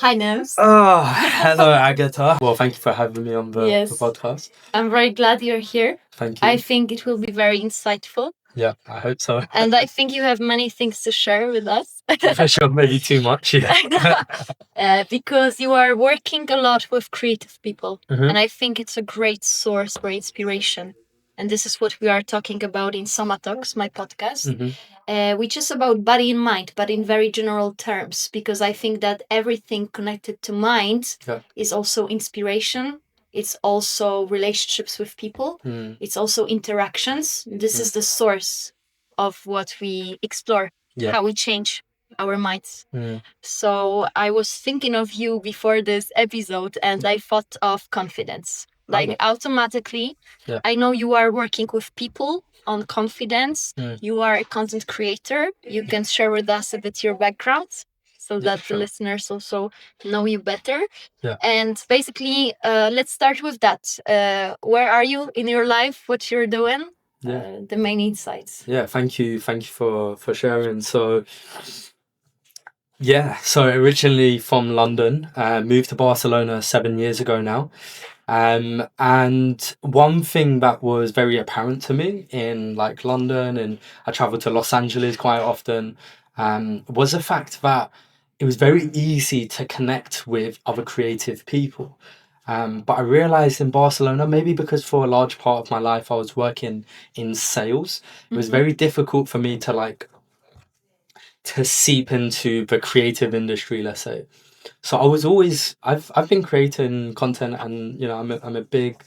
Hi, Nemzz. Oh, hello, Agatha. Well, thank you for having me on the Yes. podcast. I'm very glad you're here. Thank you. I think it will be very insightful. Yeah, I hope so. And I think you have many things to share with us. For sure, maybe too much. Yeah. Because you are working a lot with creative people. Mhm. And I think it's a great source for inspiration. And this is what we are talking about in SOMAtalks, my podcast, which is about body and mind, but in very general terms, because I think that everything connected to mind Yeah. is also inspiration. It's also relationships with people. It's also interactions. This is the source of what we explore, how we change our minds. So I was thinking of you before this episode and I thought of confidence. Like automatically, I know you are working with people on confidence. You are a content creator. You can share with us a bit your background so that the listeners also know you better. Yeah. And basically, let's start with that. Where are you in your life? What you're doing? The main insights. Yeah, thank you for sharing. So originally from London, moved to Barcelona 7 years ago now. And one thing that was very apparent to me in like London, and I traveled to Los Angeles quite often, was the fact that it was very easy to connect with other creative people. But I realized in Barcelona, maybe because for a large part of my life I was working in sales, it was very difficult for me to seep into the creative industry, let's say. So I was always I've been creating content, and I'm a big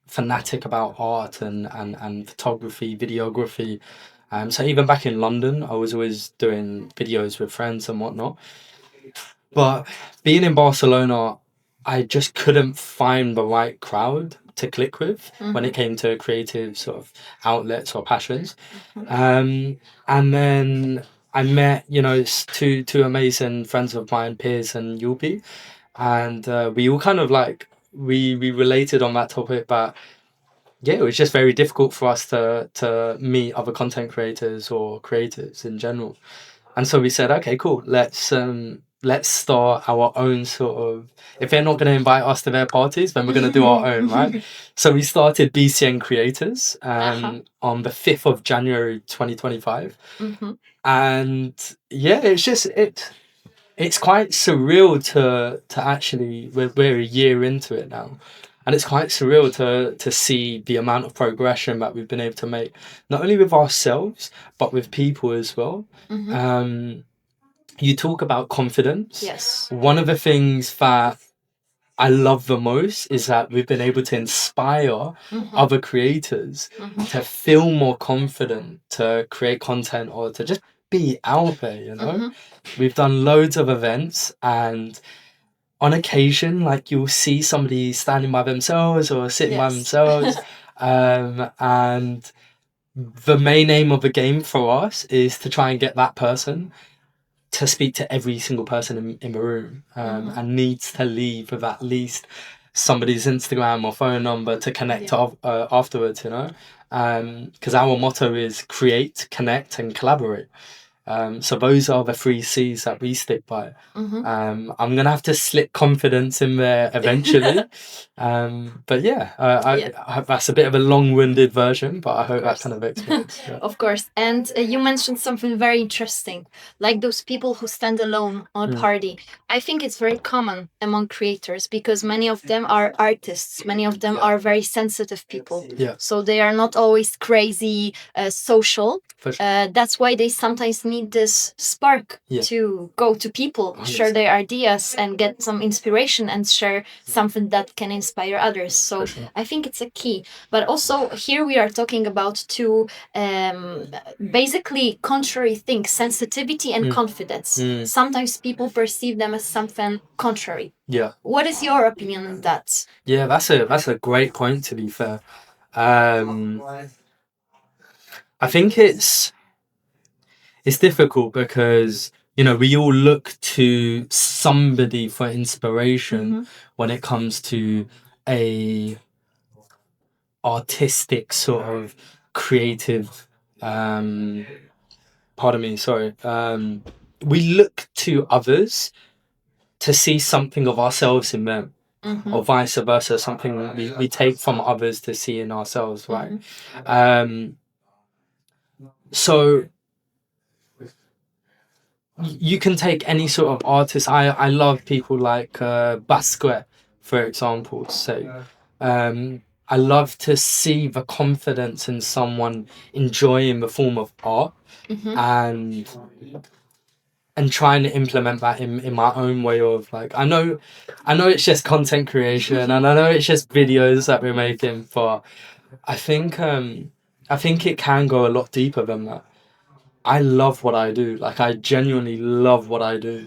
fanatic about art and photography, videography. So even back in London, I was always doing videos with friends and whatnot. But being in Barcelona, I just couldn't find the right crowd to click with when it came to creative sort of outlets or passions. And then I met, two amazing friends of mine, Piers and Yulpi, and we all kind of like we related on that topic. But yeah, it was just very difficult for us to meet other content creators or creatives in general. And so we said, okay, cool, let's start our own sort of, if they're not going to invite us to their parties, then we're going to do our own, right? So we started BCN Creators on the 5th of January 2025. And yeah, it's quite surreal to actually, we're a year into it now. And it's quite surreal to see the amount of progression that we've been able to make, not only with ourselves, but with people as well. You talk about confidence. Yes. One of the things that I love the most is that we've been able to inspire other creators to feel more confident to create content or to just be out there. We've done loads of events, and on occasion, like you'll see somebody standing by themselves or sitting by themselves. And the main aim of the game for us is to try and get that person to speak to every single person in the room, and needs to leave with at least somebody's Instagram or phone number to connect afterwards, because our motto is create, connect, and collaborate. So those are the 3 C's that we stick by. I'm gonna have to slip confidence in there eventually. But yeah, I that's a bit of a long-winded version, but I hope that kind of explains. Yeah. Of course. And you mentioned something very interesting, like those people who stand alone on a party. I think it's very common among creators because many of them are artists, many of them are very sensitive people. Yeah. So they are not always crazy social. For sure. That's why they sometimes need this spark to go to people, share their ideas, and get some inspiration and share something that can inspire others. So I think it's a key. But also here we are talking about two basically contrary things: sensitivity and confidence. Sometimes people perceive them as something contrary. Yeah. What is your opinion on that? Yeah, that's a great point, to be fair. I think it's difficult because we all look to somebody for inspiration when it comes to a artistic sort of creative pardon me, sorry, we look to others to see something of ourselves in them, or vice versa, something we take from others to see in ourselves, right? So you can take any sort of artist. I love people like Basquiat, for example. So I love to see the confidence in someone enjoying the form of art, and trying to implement that in my own way of, like, I know it's just content creation and I know it's just videos that we're making, but I think it can go a lot deeper than that. I love what I do. Like, I genuinely love what I do,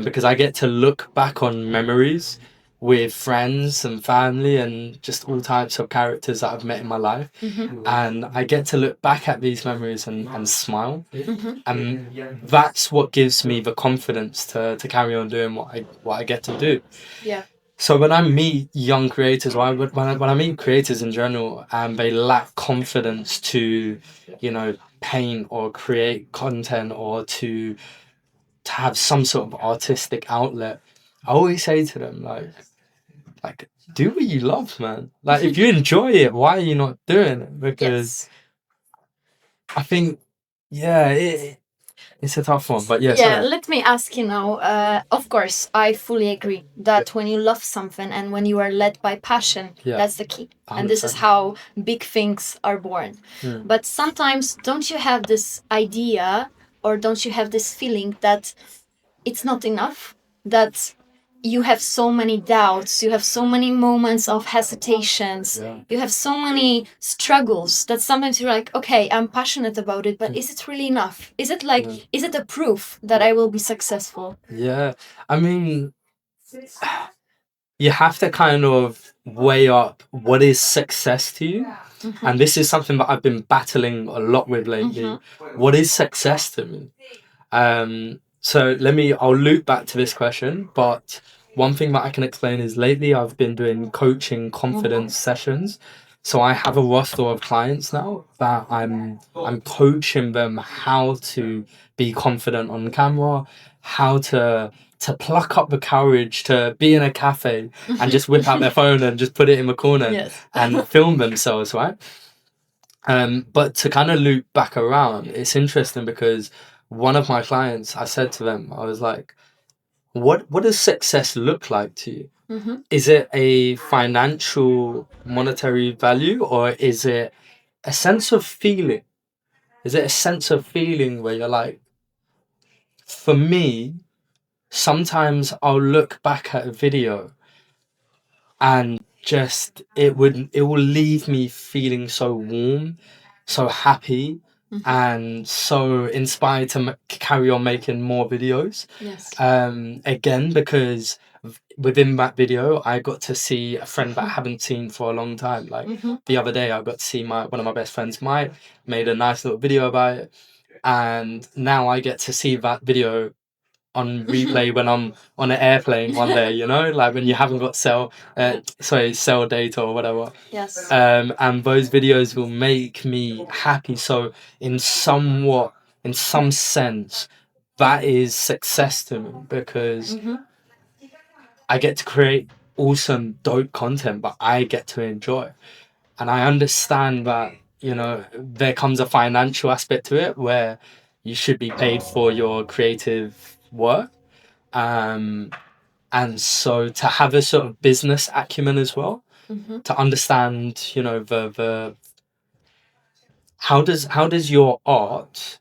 because I get to look back on memories with friends and family and just all types of characters that I've met in my life. And I get to look back at these memories and smile. And that's what gives me the confidence to carry on doing what I get to do. Yeah. So when I meet young creators, or when I meet creators in general, and they lack confidence to, paint or create content, or to have some sort of artistic outlet, I always say to them, like do what you love, man. Like, if you enjoy it, why are you not doing it? Because I think, yeah, it's a tough one, but yeah. Let me ask you now. Of course, I fully agree that when you love something and when you are led by passion, that's the key. And this is 100%. how big things are born. But sometimes, don't you have this idea, or don't you have this feeling that it's not enough? That you have so many doubts, you have so many moments of hesitations, you have so many struggles, that sometimes you're like, okay, I'm passionate about it, but is it really enough? Is it like, is it a proof that I will be successful? Yeah, I mean, you have to kind of weigh up what is success to you. And this is something that I've been battling a lot with lately. What is success to me? So I'll loop back to this question, but one thing that I can explain is, lately I've been doing coaching confidence sessions. So I have a roster of clients now that I'm coaching them how to be confident on camera, how to pluck up the courage to be in a cafe and just whip out their phone and just put it in the corner and film themselves, right? But to kind of loop back around, it's interesting because one of my clients, I said to them, I was like, what does success look like to you? Is it a financial, monetary value, or is it a sense of feeling? Is it a sense of feeling where you're like, for me, sometimes I'll look back at a video and just it will leave me feeling so warm, so happy, and so inspired to carry on making more videos. Again, because within that video I got to see a friend that I haven't seen for a long time. Like, the other day I got to see one of my best friends, Mike, made a nice little video about it, and now I get to see that video on replay when I'm on an airplane one day, like when you haven't got cell data or whatever. And those videos will make me happy. So in some sense, that is success to me, because I get to create awesome, dope content, but I get to enjoy. And I understand that, there comes a financial aspect to it where you should be paid for your creative work. And so to have a sort of business acumen as well, to understand, the how does your art,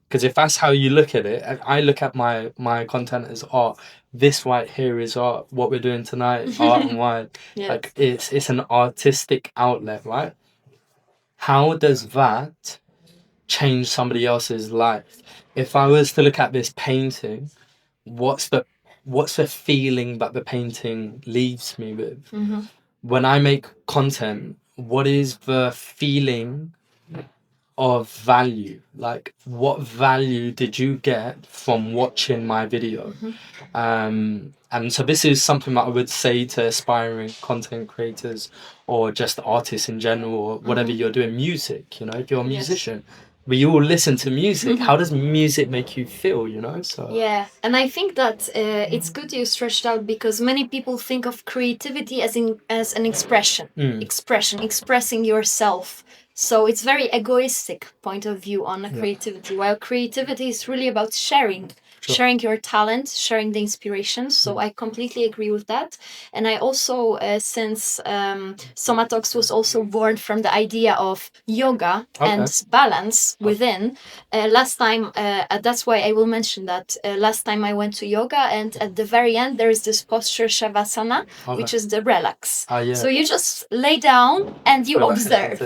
because if that's how you look at it, and I look at my content as art. This right here is art. What we're doing tonight, art and wine. Like, it's an artistic outlet, right? How does that change somebody else's life? If I was to look at this painting, what's the feeling that the painting leaves me with? When I make content, what is the feeling of value? Like, what value did you get from watching my video? And so this is something that I would say to aspiring content creators, or just artists in general, or whatever you're doing, music, if you're a musician, we all listen to music. How does music make you feel, you know? So yeah, and I think that it's good you stretched out, because many people think of creativity as an expression, expressing yourself. So it's very egoistic point of view on creativity, while creativity is really about sharing. Sharing your talent, sharing the inspiration. So I completely agree with that. And I also, since SOMAtalks was also born from the idea of yoga and balance within, last time, that's why I will mention that. Last time I went to yoga, and at the very end, there is this posture Shavasana, which is the relax. So you just lay down and you observe.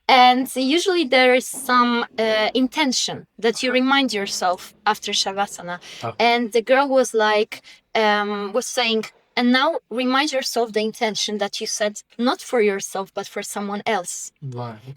And usually there is some intention that you remind yourself after Shavasana. And the girl was like, was saying, and now remind yourself the intention that you set not for yourself, but for someone else.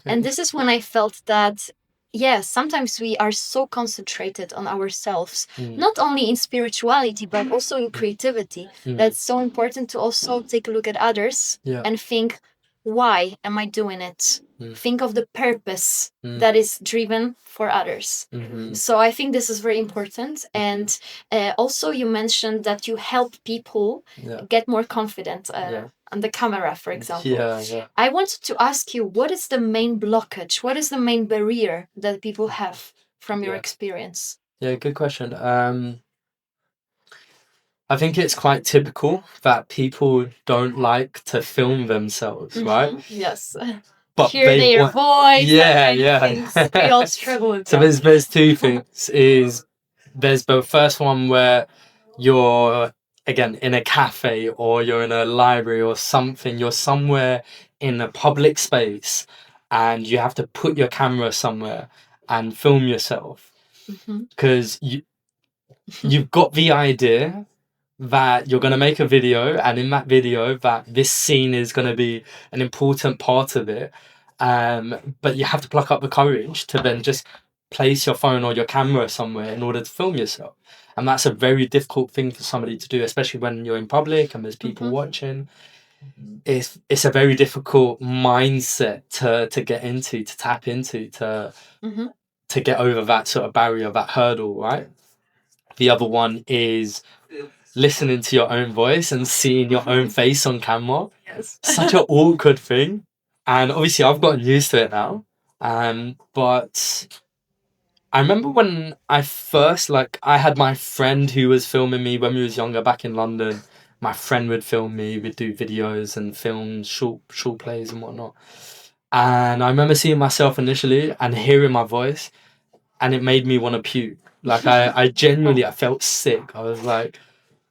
And this is when I felt that, yeah, sometimes we are so concentrated on ourselves, not only in spirituality, but also in creativity. That's so important to also take a look at others and think, why am I doing it? Think of the purpose that is driven for others. So I think this is very important. And also you mentioned that you help people get more confident on the camera, for example. I wanted to ask you, what is the main blockage? What is the main barrier that people have from your experience? Yeah, good question. I think it's quite typical that people don't like to film themselves, right? Yes. But hear their voice. Yeah. We all struggle with So that. there's two things. There's the first one where you're again in a cafe or you're in a library or something. You're somewhere in a public space, and you have to put your camera somewhere and film yourself because you've got the idea that you're going to make a video, and in that video that this scene is going to be an important part of it, but you have to pluck up the courage to then just place your phone or your camera somewhere in order to film yourself. And that's a very difficult thing for somebody to do, especially when you're in public and there's people watching. It's a very difficult mindset to get into, to tap into, to get over that sort of barrier, that hurdle, right? The other one is listening to your own voice and seeing your own face on camera. Such an awkward thing. And obviously I've gotten used to it now. But I remember when I first, I had my friend who was filming me when we was younger back in London. My friend would film me, we'd do videos and films, short plays and whatnot. And I remember seeing myself initially and hearing my voice, and it made me want to puke. I genuinely, I felt sick. I was like,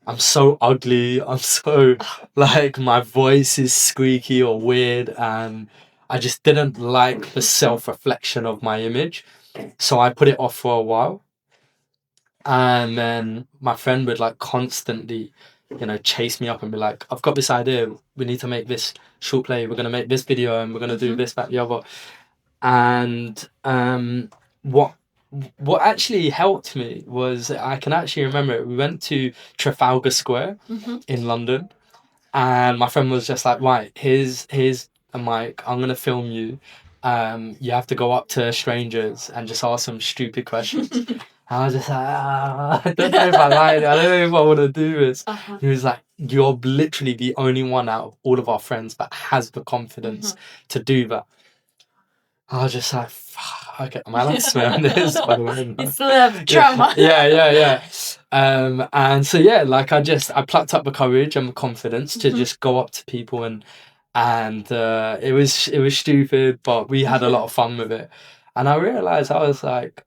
I'm so ugly. I'm so, my voice is squeaky or weird. And I just didn't like the self-reflection of my image. So I put it off for a while. And then my friend would constantly, chase me up and be like, I've got this idea. We need to make this short play. We're going to make this video and we're going to do this, that, the other. And what actually helped me was, I can actually remember it. We went to Trafalgar Square in London, and my friend was just like, right, here's a mic. I'm gonna film you. You have to go up to strangers and just ask them stupid questions. I was just like, I don't know if I like it. I don't know if I want to do this. He was like, you're literally the only one out of all of our friends that has the confidence to do that. I was just like, okay, am I allowed to swear on this? By the way, it's a drama. Yeah. And so I plucked up the courage and the confidence to just go up to people, and it was stupid, but we had a lot of fun with it. And I realized, I was like,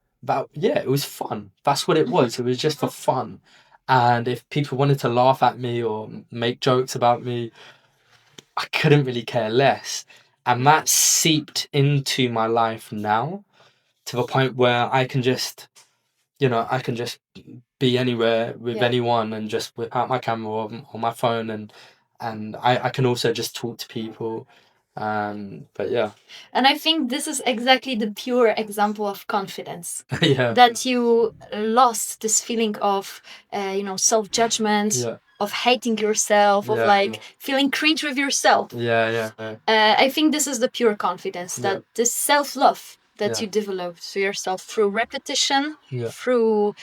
it was fun. That's what it was. It was just for fun. And if people wanted to laugh at me or make jokes about me, I couldn't really care less. And that seeped into my life now, to the point where I can just, be anywhere with anyone, and just without my camera or on my phone, and I can also just talk to people. But yeah. And I think this is exactly the pure example of confidence. Yeah. That you lost this feeling of, self-judgment, of hating yourself, of feeling cringe with yourself. Yeah. I think this is the pure confidence, that this self-love that you develop to yourself through repetition, through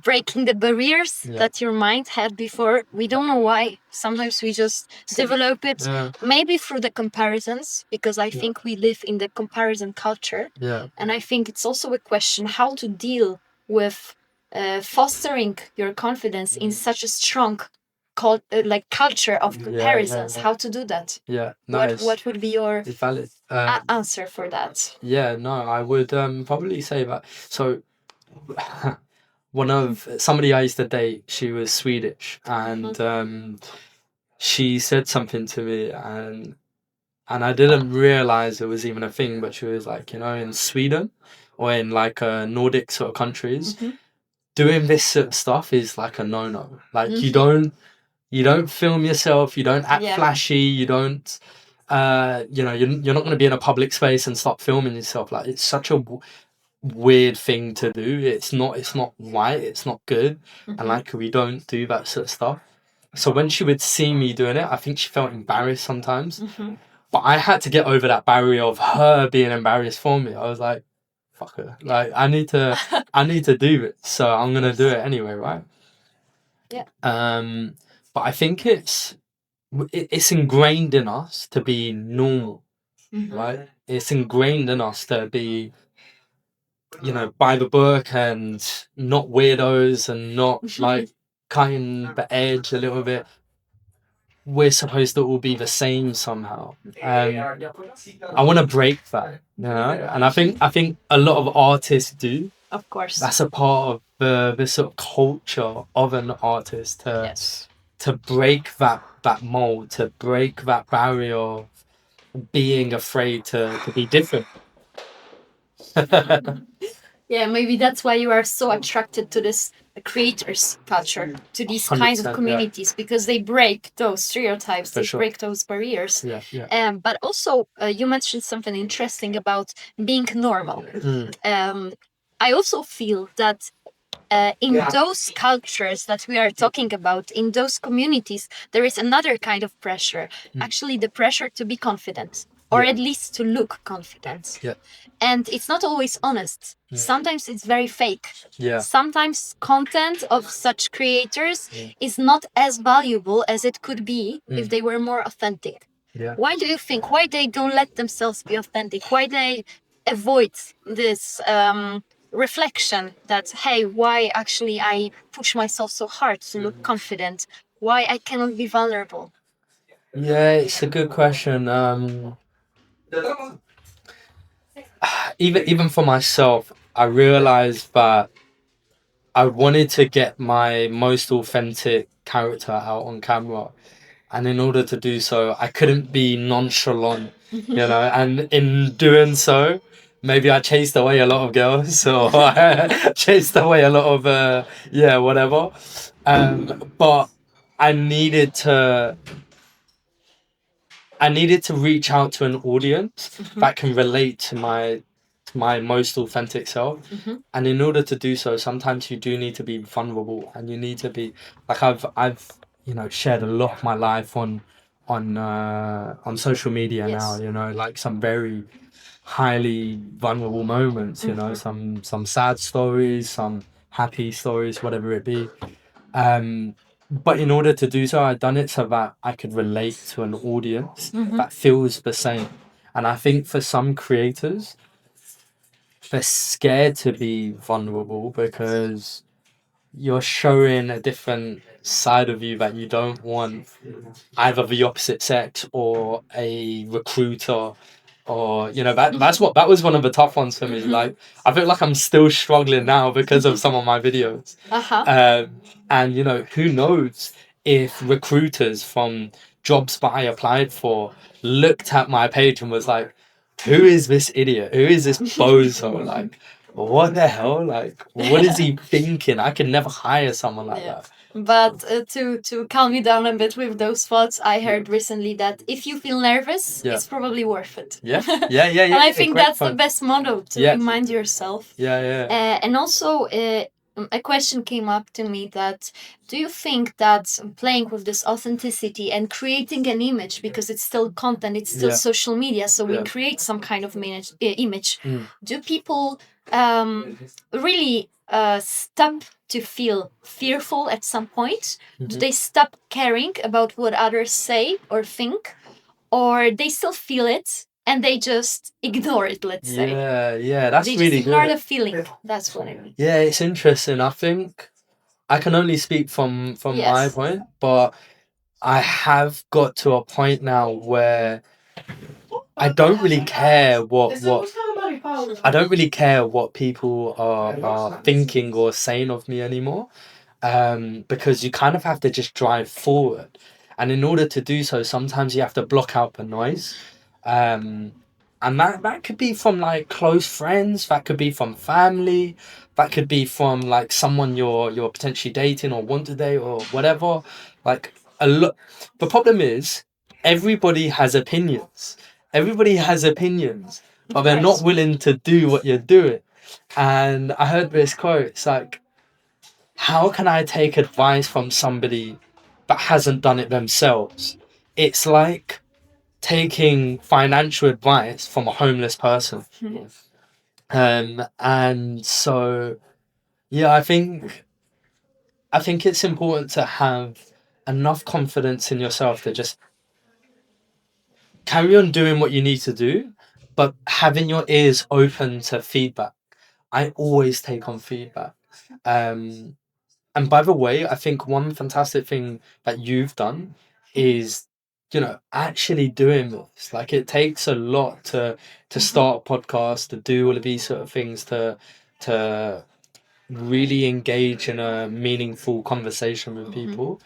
breaking the barriers that your mind had before. We don't know why. Sometimes we just develop it, maybe through the comparisons, because I think we live in the comparison culture. And I think it's also a question how to deal with fostering your confidence in such a strong culture of comparisons. How to do that? Nice. What would be your It's valid. answer for that? No, I would probably say that. So, somebody I used to date, she was Swedish, and she said something to me, and I didn't realize it was even a thing, but she was like, in Sweden or in like Nordic sort of countries, doing this sort of stuff is like a no-no. Like you don't film yourself, you don't act flashy, you don't you're not going to be in a public space and start filming yourself. Like it's such a weird thing to do. It's not right, it's not good. And like we don't do that sort of stuff. So when she would see me doing it, I think she felt embarrassed sometimes. But I had to get over that barrier of her being embarrassed for me. I was like, fuck her. Like I need to do it. So I'm gonna do it anyway, right? But I think it's ingrained in us to be normal, right? It's ingrained in us to be, by the book and not weirdos and not like cutting the edge a little bit. We're supposed to all be the same somehow. I want to break that, and I think a lot of artists do. Of course. That's a part of the sort of culture of an artist to break that mold, to break that barrier of being afraid to be different. Maybe that's why you are so attracted to this creators culture, to these kinds of communities, because they break those stereotypes, break those barriers. But also, you mentioned something interesting about being normal. I also feel that in those cultures that we are talking about, in those communities, there is another kind of pressure. Actually, the pressure to be confident, or at least to look confident. And it's not always honest. Sometimes it's very fake. Sometimes content of such creators is not as valuable as it could be if they were more authentic. Why do you think? Why they don't let themselves be authentic? Why they avoid this reflection that, hey, why actually I push myself so hard to look confident? Why I cannot be vulnerable? It's a good question. Even for myself, I realized that I wanted to get my most authentic character out on camera. And in order to do so, I couldn't be nonchalant, and in doing so, maybe I chased away a lot of girls, or I chased away a lot of, whatever. But I needed to reach out to an audience that can relate to my most authentic self. And in order to do so, sometimes you do need to be vulnerable, and you need to be like I've shared a lot of my life on social media now, like some very highly vulnerable moments, some sad stories, some happy stories, whatever it be. But in order to do so, I've done it so that I could relate to an audience that feels the same. And I think for some creators, they're scared to be vulnerable because you're showing a different side of you that you don't want either the opposite sex or a recruiter, or that was one of the tough ones for me. Like I feel like I'm still struggling now because of some of my videos. And who knows if recruiters from jobs that I applied for looked at my page and was like, who is this idiot? Who is this bozo? Like, what the hell? Like, what is he thinking? I could never hire someone like that. But to calm you down a bit with those thoughts, I heard recently that if you feel nervous, it's probably worth it. And I think that's the best motto to remind yourself. And also, a question came up to me that do you think that playing with this authenticity and creating an image, because it's still content, it's still social media, so we create some kind of image. Do people really stop to feel fearful at some point? Do they stop caring about what others say or think, or they still feel it and they just ignore it, let's say? That's they really just ignore good. the feeling. That's what I mean. Yeah, it's interesting. I think I can only speak from my point, but I have got to a point now where I don't really care what I don't really care what people are thinking or saying of me anymore, because you kind of have to just drive forward, and in order to do so, sometimes you have to block out the noise, and that could be from like close friends, that could be from family, that could be from like someone you're potentially dating or want to date or whatever. Like a lot. The problem is everybody has opinions. Everybody has opinions, but they're not willing to do what you're doing. And I heard this quote. It's like, how can I take advice from somebody that hasn't done it themselves? It's like taking financial advice from a homeless person. And so, yeah, I think it's important to have enough confidence in yourself to just carry on doing what you need to do, but having your ears open to feedback. I always take on feedback. And by the way, I think one fantastic thing that you've done is, actually doing this. Like, it takes a lot to start a podcast, to do all of these sort of things, to really engage in a meaningful conversation with people.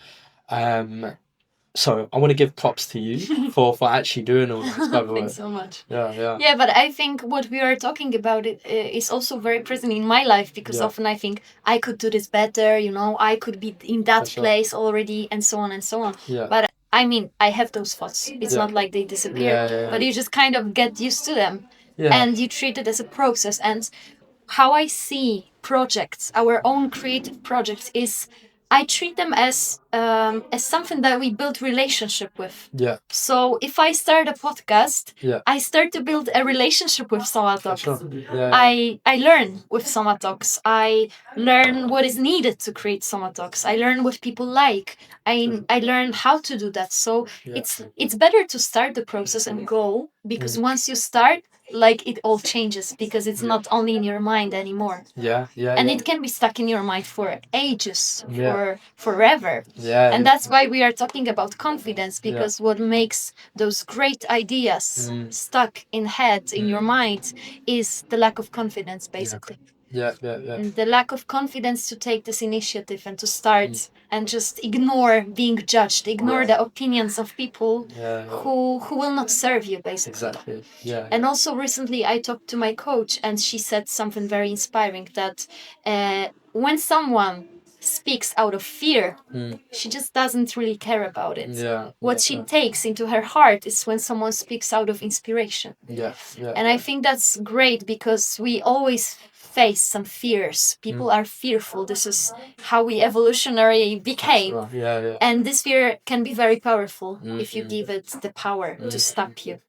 So I want to give props to you for actually doing all this, by the way. Thanks so much. Yeah. Yeah, but I think what we are talking about is also very present in my life, because often I think I could do this better, I could be in that place already, and so on and so on. But I mean, I have those thoughts. It's not like they disappear, but you just kind of get used to them, and you treat it as a process. And how I see projects, our own creative projects, is I treat them as something that we build relationship with. Yeah. So if I start a podcast, Yeah. I start to build a relationship with SOMAtalks. Sure. I learn with SOMAtalks. I learn what is needed to create SOMAtalks. I learn what people like. I learn how to do that. So it's better to start the process and go, because once you start, like, it all changes, because it's not only in your mind anymore. And it can be stuck in your mind for ages, for forever. And that's why we are talking about confidence, because what makes those great ideas stuck in head, in your mind, is the lack of confidence, basically. And the lack of confidence to take this initiative and to start and just ignore being judged, ignore the opinions of people who will not serve you, basically. Exactly. And also recently I talked to my coach, and she said something very inspiring, that when someone speaks out of fear, she just doesn't really care about it. What she takes into her heart is when someone speaks out of inspiration. And I think that's great, because we always face some fears. People are fearful. This is how we evolutionarily became. And this fear can be very powerful if you give it the power to stop you.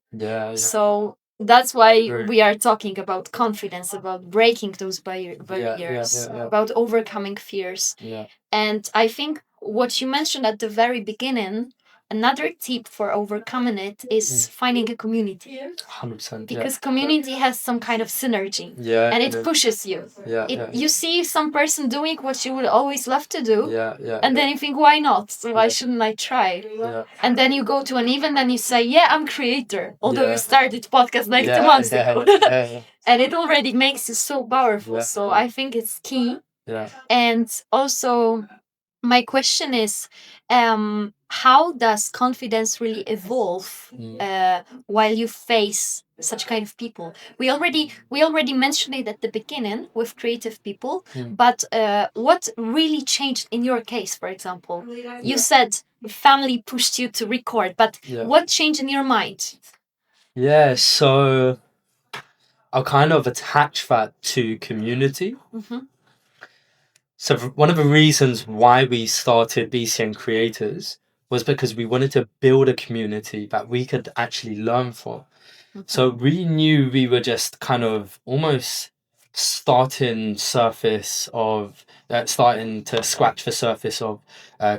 So that's why we are talking about confidence, about breaking those barriers, about overcoming fears. And I think what you mentioned at the very beginning, another tip for overcoming it is finding a community. 100%. Because community has some kind of synergy, and it pushes you. You see some person doing what you would always love to do, and then you think, why not? Why shouldn't I try? And then you go to an event and you say, yeah, I'm creator, although you started podcast like 2 months ago. And it already makes you so powerful. So I think it's key. And also, my question is, how does confidence really evolve while you face such kind of people? We already mentioned it at the beginning with creative people, but what really changed in your case, for example? You said family pushed you to record, but what changed in your mind? So I'll kind of attach that to community. So one of the reasons why we started BCN Creators was because we wanted to build a community that we could actually learn from. So we knew we were just kind of almost starting to scratch the surface of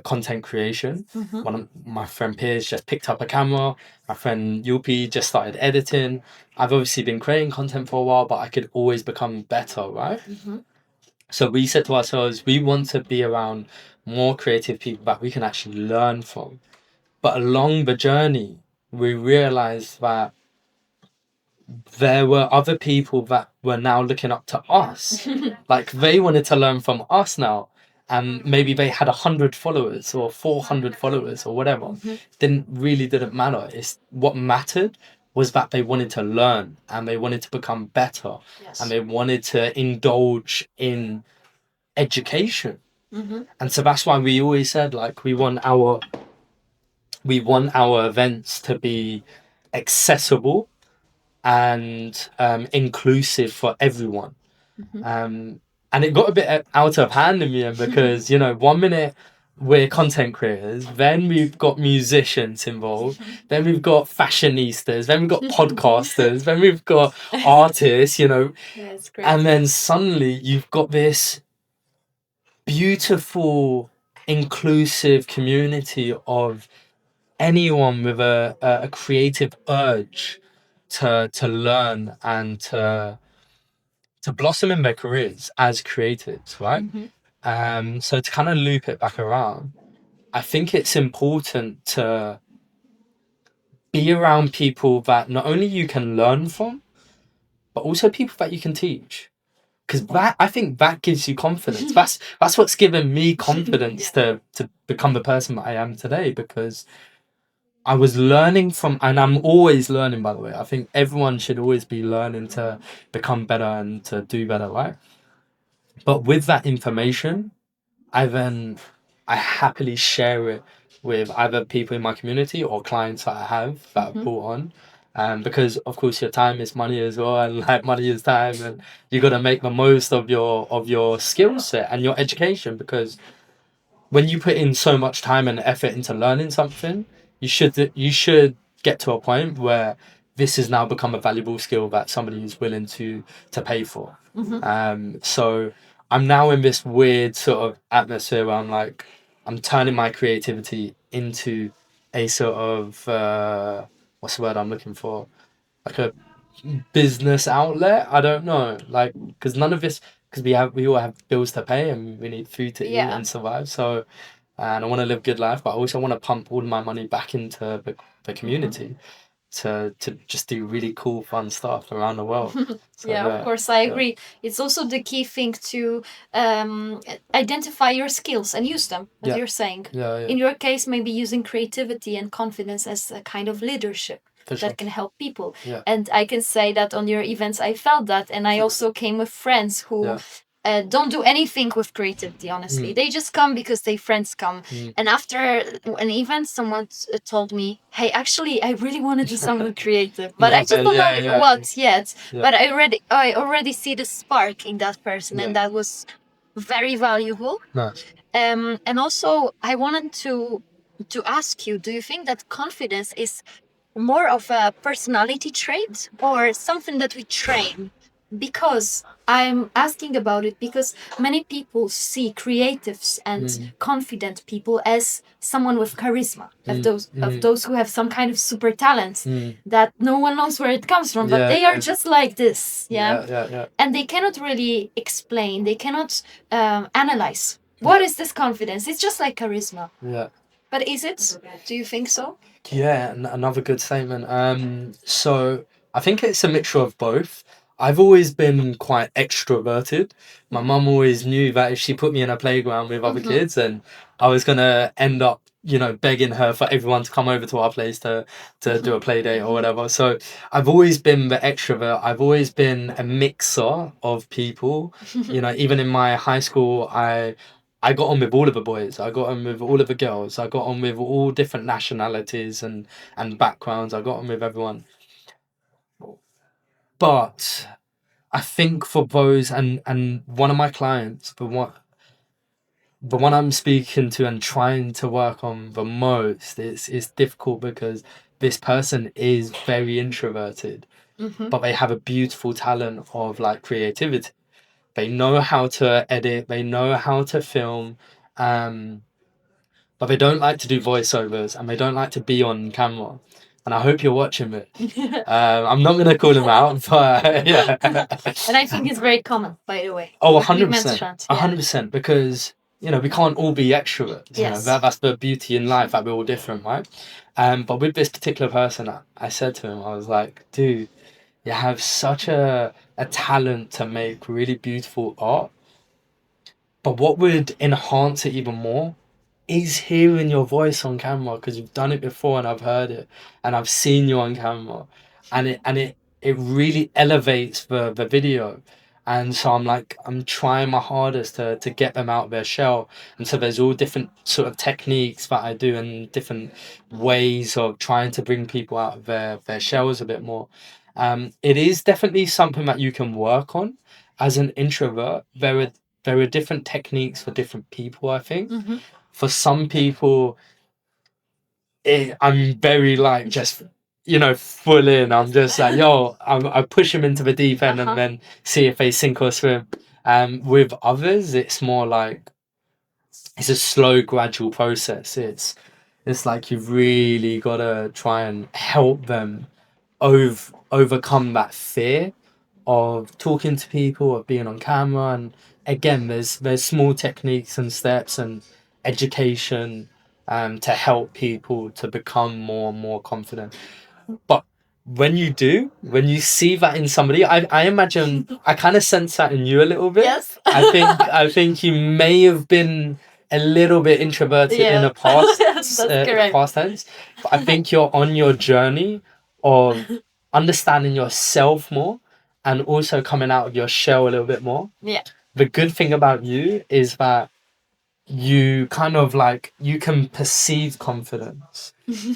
content creation. One of my friend peers just picked up a camera. My friend Yupi just started editing. I've obviously been creating content for a while, but I could always become better, right? So we said to ourselves, we want to be around more creative people that we can actually learn from. But along the journey, we realized that there were other people that were now looking up to us. Like they wanted to learn from us now. And maybe they had 100 followers or 400 followers or whatever. Didn't matter. It's what mattered was that they wanted to learn and they wanted to become better. Yes. And they wanted to indulge in education. And so that's why we always said, like, we want our events to be accessible and inclusive for everyone. And it got a bit out of hand in the end because, you know, 1 minute we're content creators, then we've got musicians involved, then we've got fashionistas, then we've got podcasters, then we've got artists, you know. Yeah, it's great. And then suddenly you've got this beautiful, inclusive community of anyone with a creative urge to learn and to blossom in their careers as creatives, right? So to kind of loop it back around, I think it's important to be around people that not only you can learn from, but also people that you can teach. Because that, I think that gives you confidence. That's what's given me confidence to become the person that I am today, because I was learning from, and I'm always learning, by the way. I think everyone should always be learning to become better and to do better, right? But with that information, I happily share it with either people in my community or clients that I have that I've brought on. Because of course your time is money as well, and like money is time, and you got to make the most of your skill set and your education, because when you put in so much time and effort into learning something, you should get to a point where this has now become a valuable skill that somebody is willing to pay for. So I'm now in this weird sort of atmosphere where I'm turning my creativity into a sort of what's the word I'm looking for? Like a business outlet. I don't know, like, because none of this, because we all have bills to pay and we need food to eat and survive. So, and I want to live a good life, but I also want to pump all my money back into the community to just do really cool, fun stuff around the world. So, yeah, of course, I agree. It's also the key thing to identify your skills and use them, as you're saying. In your case, maybe using creativity and confidence as a kind of leadership that can help people. And I can say that on your events, I felt that. And I also came with friends who don't do anything with creativity, honestly. They just come because their friends come. And after an event, someone told me, hey, actually, I really want to do something creative, but I just don't know what yet. But I already see the spark in that person, and that was very valuable. Nice. And also, I wanted to ask you, do you think that confidence is more of a personality trait or something that we train? Because I'm asking about it because many people see creatives and confident people as someone with charisma, of those who have some kind of super talent that no one knows where it comes from, but they are just like this, and they cannot really explain, they cannot analyze what is this confidence. It's just like charisma. But is it? Do you think so? Yeah, another good statement. So I think it's a mixture of both. I've always been quite extroverted. My mum always knew that if she put me in a playground with other kids, and I was gonna end up, you know, begging her for everyone to come over to our place to do a play date or whatever. So I've always been the extrovert. I've always been a mixer of people. You know, even in my high school, I got on with all of the boys. I got on with all of the girls. I got on with all different nationalities and backgrounds. I got on with everyone. But I think for those, and one of my clients, the one I'm speaking to and trying to work on the most, it's difficult because this person is very introverted, but they have a beautiful talent of like creativity. They know how to edit, they know how to film, but they don't like to do voiceovers and they don't like to be on camera. And I hope you're watching it. I'm not going to call them out, but yeah. And I think it's very common, by the way. Oh, what you 100%. mentioned, yeah. 100%. Because, you know, we can't all be extroverts. You know, Yes. that's the beauty in life, that we're all different, right? But with this particular person, I said to him, I was like, dude, you have such a talent to make really beautiful art. But what would enhance it even more is hearing your voice on camera, because you've done it before and I've heard it and I've seen you on camera, and it really elevates the video. And so I'm trying my hardest to get them out of their shell. And so there's all different sort of techniques that I do and different ways of trying to bring people out of their shells a bit more. It is definitely something that you can work on as an introvert. There are different techniques for different people, I think. For some people, I'm very like just, you know, full in. I'm just like, yo, I push them into the deep end and then see if they sink or swim. With others, it's more like it's a slow, gradual process. It's like you've really got to try and help them overcome that fear of talking to people, of being on camera. And again, there's small techniques and steps and education to help people to become more and more confident. But when you see that in somebody, I imagine I kind of sense that in you a little bit. Yes. I think you may have been a little bit introverted in a past past tense, but I think you're on your journey of understanding yourself more and also coming out of your shell a little bit more. Yeah. The good thing about you is that you kind of like, you can perceive confidence,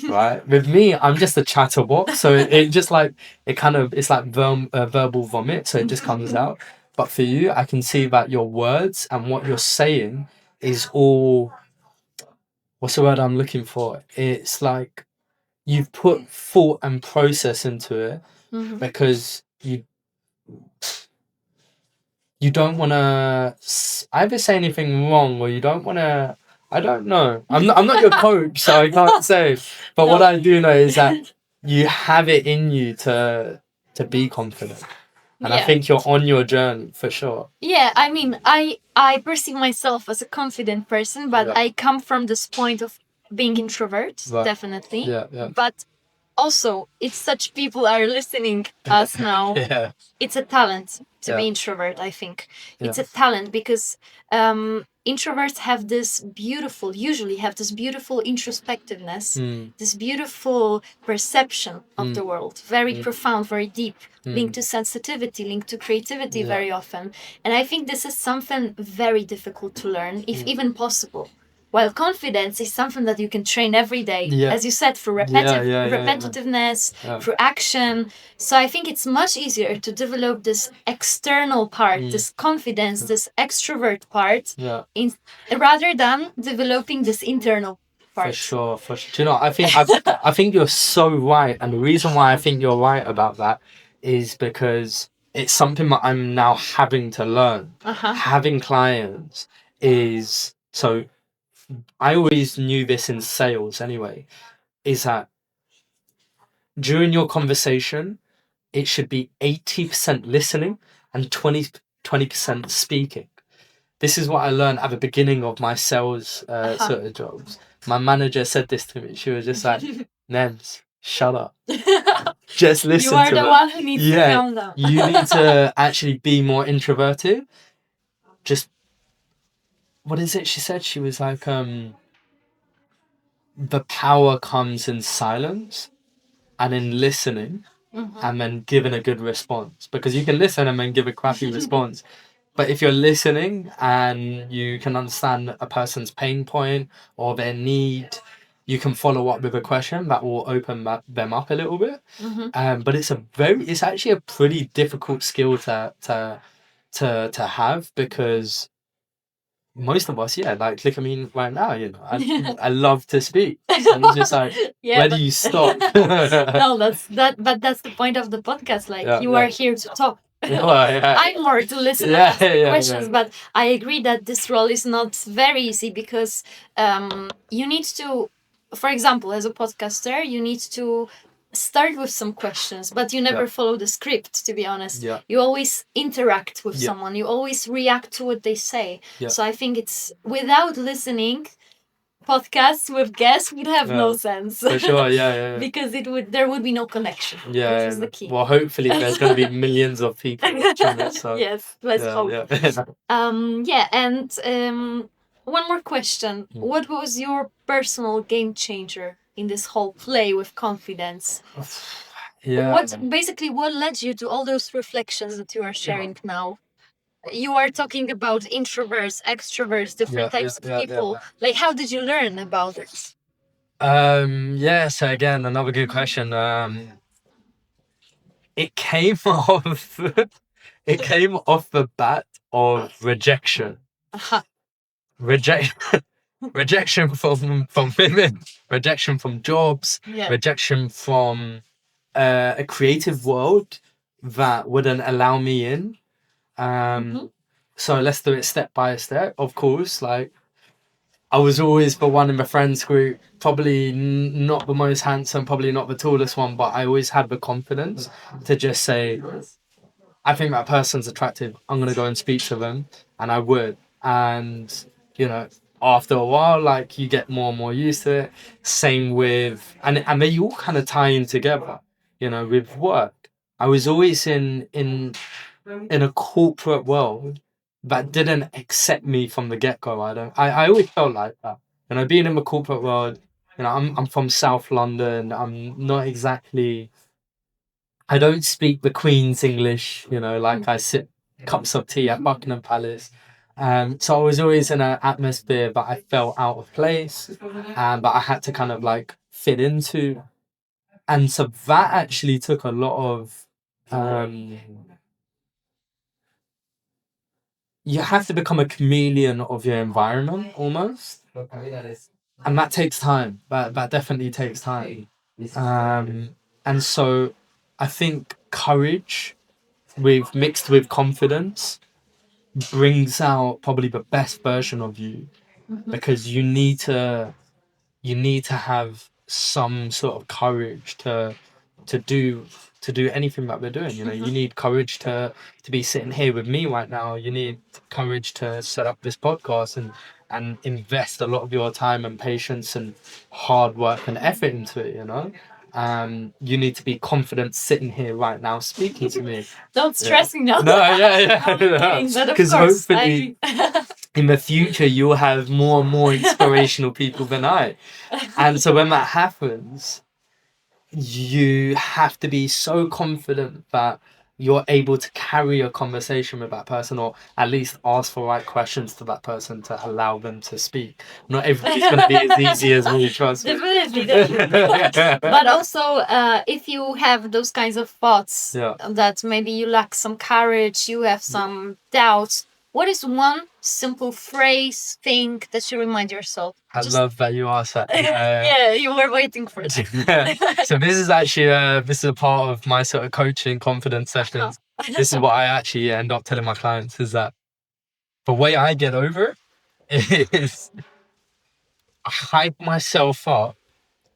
right? With me, I'm just a chatterbox, so it just like, it's like verbal vomit, so it just comes out. But for you, I can see that your words and what you're saying is all, what's the word I'm looking for? It's like you've put thought and process into it, because you don't want to either say anything wrong, or you don't want to, I don't know. I'm not your coach, so I can't say. But what I do know is that you have it in you to be confident. And I think you're on your journey for sure. Yeah, I mean, I perceive myself as a confident person, but I come from this point of being introvert, definitely. Yeah. But also, if such people are listening us now, it's a talent to be introvert, I think. It's a talent because introverts have this beautiful, usually have this beautiful introspectiveness, this beautiful perception of the world, very profound, very deep, linked to sensitivity, linked to creativity very often. And I think this is something very difficult to learn, if even possible. While confidence is something that you can train every day, as you said, through repetitiveness, through action. So I think it's much easier to develop this external part, this confidence, this extrovert part, rather than developing this internal part. For sure. Do you know, I think you're so right. And the reason why I think you're right about that is because it's something that I'm now having to learn. Having clients is, so I always knew this in sales anyway, is that during your conversation, it should be 80% listening and 20% speaking. This is what I learned at the beginning of my sales sort of jobs. My manager said this to me. She was just like, Nemzz, shut up. Just listen to You are the one who needs to calm down. You need to actually be more introverted. Just, what is it she said? She was like, the power comes in silence and in listening, and then giving a good response. Because you can listen and then give a crappy response. But if you're listening and you can understand a person's pain point or their need, you can follow up with a question that will open them up a little bit. But it's actually a pretty difficult skill to have, because most of us, yeah, like look at me right now, you know, I love to speak. So it's just like, Yeah, where do you stop? no, but that's the point of the podcast. Like, Yeah, you yeah. are here to talk. Well, yeah. I'm more to listen Yeah, and ask the yeah, questions, yeah. but I agree that this role is not very easy because you need to, for example, as a podcaster, you need to start with some questions, but you never Yeah. follow the script, to be honest. Yeah. You always interact with Yeah. someone, you always react to what they say. Yeah. So I think it's without listening, podcasts with guests would have no Yeah. sense. For sure, yeah, yeah, yeah. Because there would be no connection. Yeah, This is the key. well, hopefully there's going to be millions of people watching it. So Yes, let's yeah, hope. yeah. Yeah, and one more question. Mm. What was your personal game changer in this whole play with confidence? Yeah. What led you to all those reflections that you are sharing now? You are talking about introverts, extroverts, different types of people. Like, how did you learn about it? Yeah, so again, another good question. It came off it came off the bat of rejection. Rejection from women, rejection from jobs, Yeah. rejection from a creative world that wouldn't allow me in. So let's do it step by step. Of course, like I was always the one in the friends group, probably not the most handsome, probably not the tallest one, but I always had the confidence to just say, I think that person's attractive. I'm going to go and speak to them. And I would. And, you know, after a while, like you get more and more used to it. Same with, and they all kind of tie in together, you know, with work. I was always in a corporate world that didn't accept me from the get-go. I always felt like that. You know, being in the corporate world, you know, I'm from South London. I'm not exactly, I don't speak the Queen's English, you know, like I sip cups of tea at Buckingham Palace. So I was always in an atmosphere that I felt out of place, but I had to kind of like fit into. And so that actually took a lot of, you have to become a chameleon of your environment almost. And that takes time. That definitely takes time. And so I think courage with mixed with confidence brings out probably the best version of you, because you need to have some sort of courage to do to do anything that we're doing. You know, you need courage to be sitting here with me right now. You need courage to set up this podcast and invest a lot of your time and patience and hard work and effort into it, you know. You need to be confident sitting here right now speaking to me. Don't stress me now. No, yeah. Because hopefully in the future you'll have more and more inspirational people than I. And so when that happens, you have to be so confident that you're able to carry a conversation with that person, or at least ask for right questions to that person to allow them to speak. Not everybody's going to be as easy as me, trust me. Definitely. But also, if you have those kinds of thoughts, that maybe you lack some courage, you have some doubts, what is one simple phrase, thing that you remind yourself? I love that you asked that. Yeah, you were waiting for it. So this is actually this is a part of my sort of coaching confidence sessions. This is what I actually end up telling my clients, is that the way I get over it is I hype myself up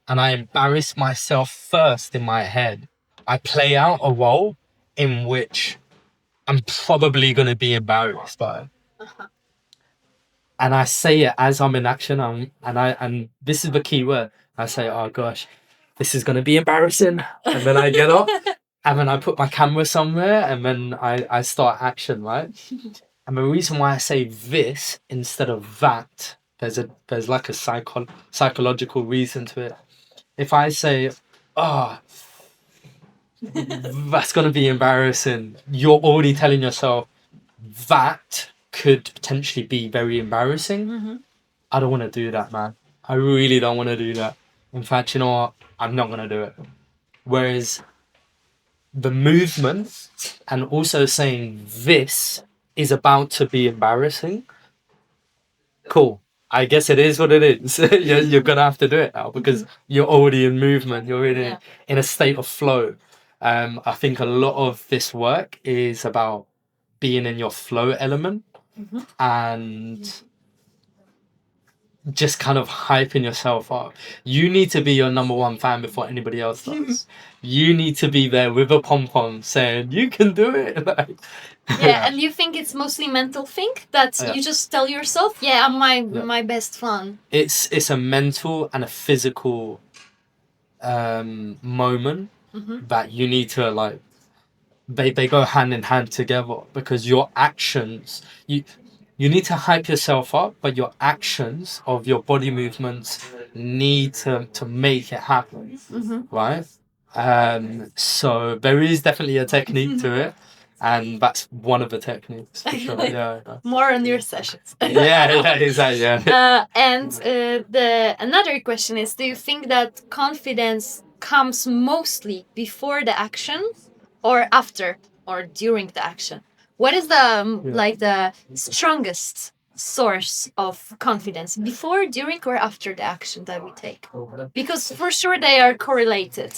and I embarrass myself first in my head. I play out a role in which I'm probably going to be embarrassed by. And I say it as I'm in action. And this is the key word. I say, oh gosh, this is going to be embarrassing. And then I get up and then I put my camera somewhere and then I start action, right? And the reason why I say this instead of that, there's like a psychological reason to it. If I say, oh, that's going to be embarrassing, you're already telling yourself that could potentially be very embarrassing. I don't want to do that, man. I really don't want to do that. In fact, you know what? I'm not going to do it. Whereas the movement and also saying this is about to be embarrassing, cool. I guess it is what it is. You're gonna have to do it now because you're already in movement. You're in a state of flow. I think a lot of this work is about being in your flow element and just kind of hyping yourself up. You need to be your number one fan before anybody else does. You need to be there with a pom-pom saying, you can do it. Yeah, and you think it's mostly mental thing that you just tell yourself, yeah, I'm my best fan. It's a mental and a physical moment that you need to like they go hand in hand together because your actions you need to hype yourself up, but your actions of your body movements need to make it happen, right? So there is definitely a technique to it, and that's one of the techniques for sure. Yeah. More on your sessions. Yeah, exactly. Yeah. And the another question is: do you think that confidence comes mostly before the action, or after, or during the action? What is the like the strongest source of confidence, before, during, or after the action that we take? Because for sure they are correlated.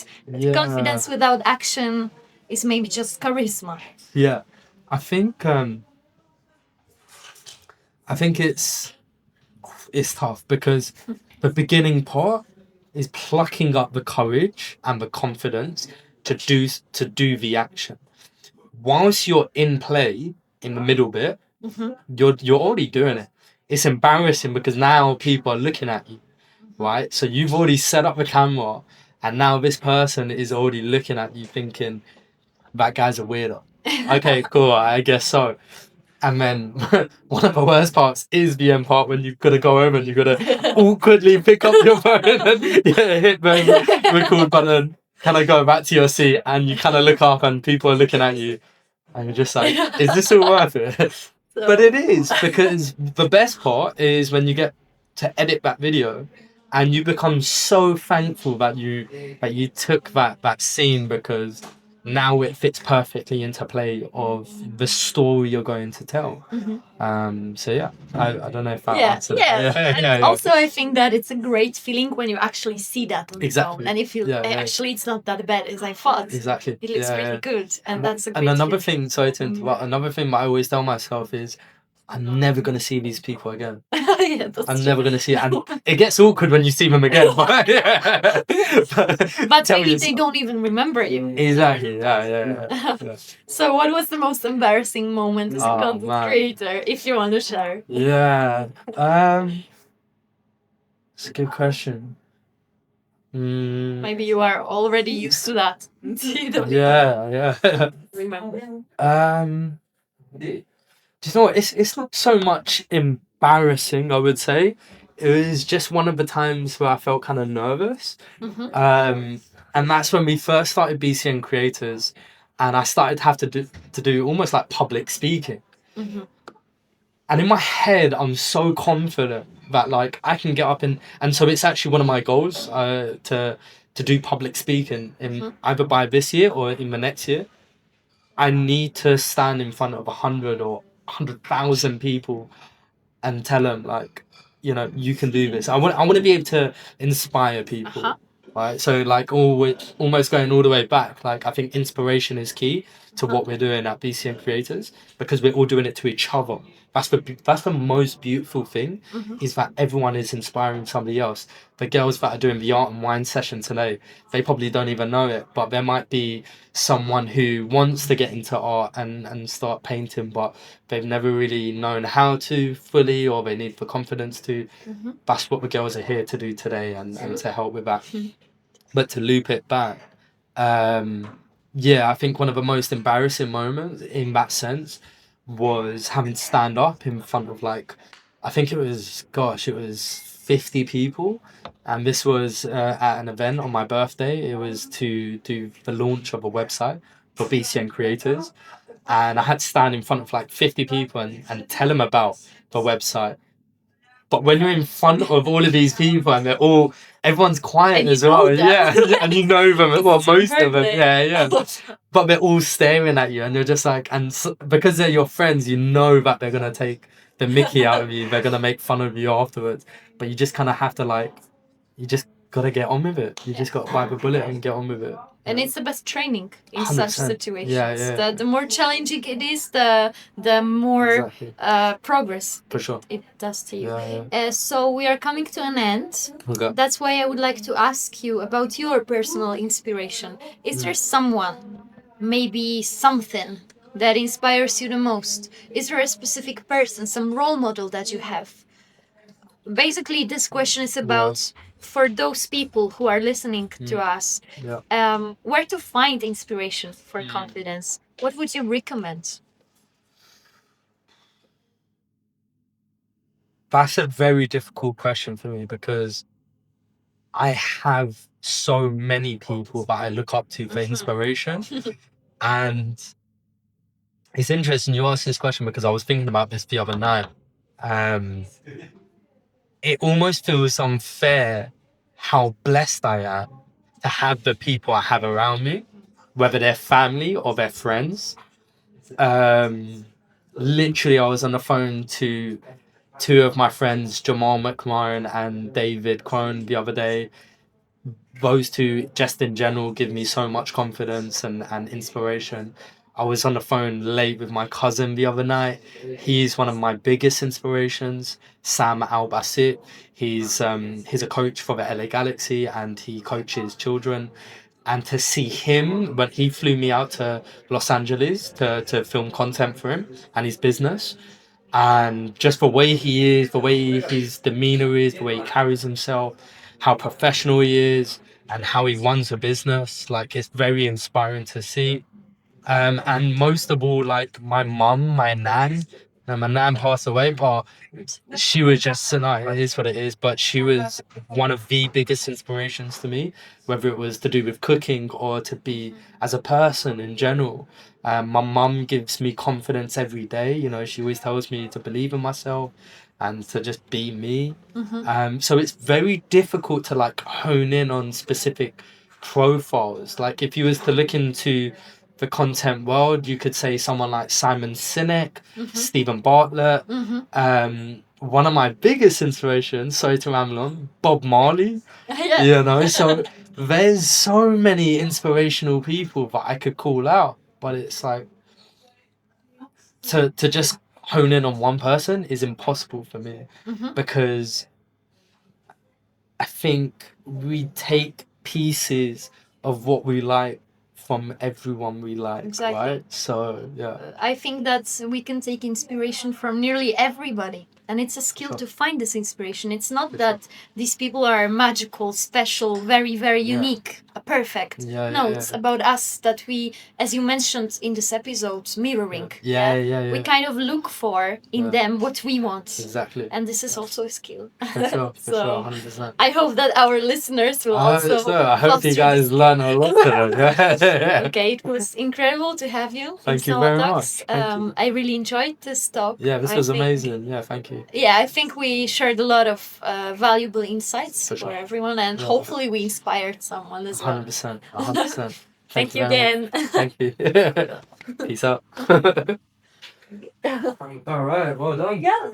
Confidence without action is maybe just charisma. Yeah, I think it's tough because the beginning part is plucking up the courage and the confidence to do the action. Whilst you're in play in the middle bit, you're already doing it. It's embarrassing because now people are looking at you, right? So you've already set up the camera, and now this person is already looking at you, thinking that guy's a weirdo. Okay, cool. I guess so. And then one of the worst parts is the end part when you've got to go over and you've got to awkwardly pick up your phone and hit the record button, kind of go back to your seat, and you kind of look up and people are looking at you, and you're just like, is this all worth it? But it is, because the best part is when you get to edit that video and you become so thankful that you took that scene, because now it fits perfectly into play of the story you're going to tell. So yeah, I don't know if that answered. Also, I think that it's a great feeling when you actually see that on the phone, and if you actually it's not that bad as I thought. Exactly. It looks really good, and that's a great. And another thing, sorry to interrupt. Another thing that I always tell myself is, I'm never going to see these people again. I'm never going to see it. And it gets awkward when you see them again. But maybe they don't even remember you. Exactly. Yeah. So what was the most embarrassing moment as a content creator, if you want to share? Yeah. It's a good question. Maybe you are already used to that. Yeah. Remember. Do you know what? It's not so much embarrassing, I would say. It was just one of the times where I felt kind of nervous. And that's when we first started BCN Creators, and I started to have to do almost like public speaking. And in my head, I'm so confident that like I can get up and so it's actually one of my goals to do public speaking in either by this year or in the next year. I need to stand in front of 100 or 100,000 people and tell them, like, you know, you can do this. I want to be able to inspire people, right? So like almost going all the way back, like I think inspiration is key to what we're doing at BCN Creators, because we're all doing it to each other. That's the most beautiful thing, is that everyone is inspiring somebody else. The girls that are doing the art and wine session today, they probably don't even know it, but there might be someone who wants to get into art and start painting, but they've never really known how to fully, or they need the confidence to. That's what the girls are here to do today, and to help with that. But to loop it back, I think one of the most embarrassing moments in that sense was having to stand up in front of, like, I think it was 50 people, and this was at an event on my birthday. It was to do the launch of a website for BCN Creators, and I had to stand in front of like 50 people and tell them about the website. But when you're in front of all of these people and everyone's quiet as well, and you know them, well, most of them, but they're all staring at you, and you're just like, because they're your friends, you know that they're gonna take the mickey out of you. They're gonna make fun of you afterwards. But you just kind of have to like, you just gotta get on with it. You just got to bite the bullet and get on with it. And it's the best training in 100%. such situations. Yeah. The more challenging it is, the more Exactly. progress For sure. it does to you. Yeah. So we are coming to an end. Okay. That's why I would like to ask you about your personal inspiration. Is there someone, maybe something, that inspires you the most? Is there a specific person, some role model that you have? Basically, this question is about for those people who are listening to us, where to find inspiration for confidence. What would you recommend? That's a very difficult question for me because I have so many people that I look up to for inspiration. And it's interesting you asked this question because I was thinking about this the other night. It almost feels unfair how blessed I am to have the people I have around me, whether they're family or they're friends. Literally, I was on the phone to two of my friends, Jamal McMahon and David Crone, the other day. Those two, just in general, give me so much confidence and inspiration. I was on the phone late with my cousin the other night. He's one of my biggest inspirations, Sam Al-Basit. He's a coach for the LA Galaxy and he coaches children. And to see him when he flew me out to Los Angeles to film content for him and his business, and just the way he is, the way his demeanor is, the way he carries himself, how professional he is, and how he runs a business, like it's very inspiring to see. And most of all, like my mum, my nan. And my nan passed away, but she was just, no, it is what it is. But she was one of the biggest inspirations to me, whether it was to do with cooking or to be as a person in general. My mum gives me confidence every day. You know, she always tells me to believe in myself and to just be me. So it's very difficult to like hone in on specific profiles. Like if you was to look into the content world, you could say someone like Simon Sinek, Stephen Bartlett. One of my biggest inspirations, sorry to ramble on, Bob Marley. You know, so there's so many inspirational people that I could call out, but it's like to just hone in on one person is impossible for me because I think we take pieces of what we like from everyone we like, right? So, yeah. I think that we can take inspiration from nearly everybody. And it's a skill to find this inspiration. It's not that these people are magical, special, very, very unique, perfect. It's about us that we, as you mentioned in this episode, mirroring. We kind of look for in them what we want. Exactly. And this is also a skill. For sure, 100%. I hope that our listeners will also. I hope you guys learn a lot today. Okay, it was incredible to have you. Thank you very much. I really enjoyed this talk. Yeah, this was amazing. Yeah, thank you. Yeah, I think we shared a lot of valuable insights for everyone, and hopefully we inspired someone as well. 100%. 100%. Thank you again. Thank you. Peace out. All right, well done. Yeah.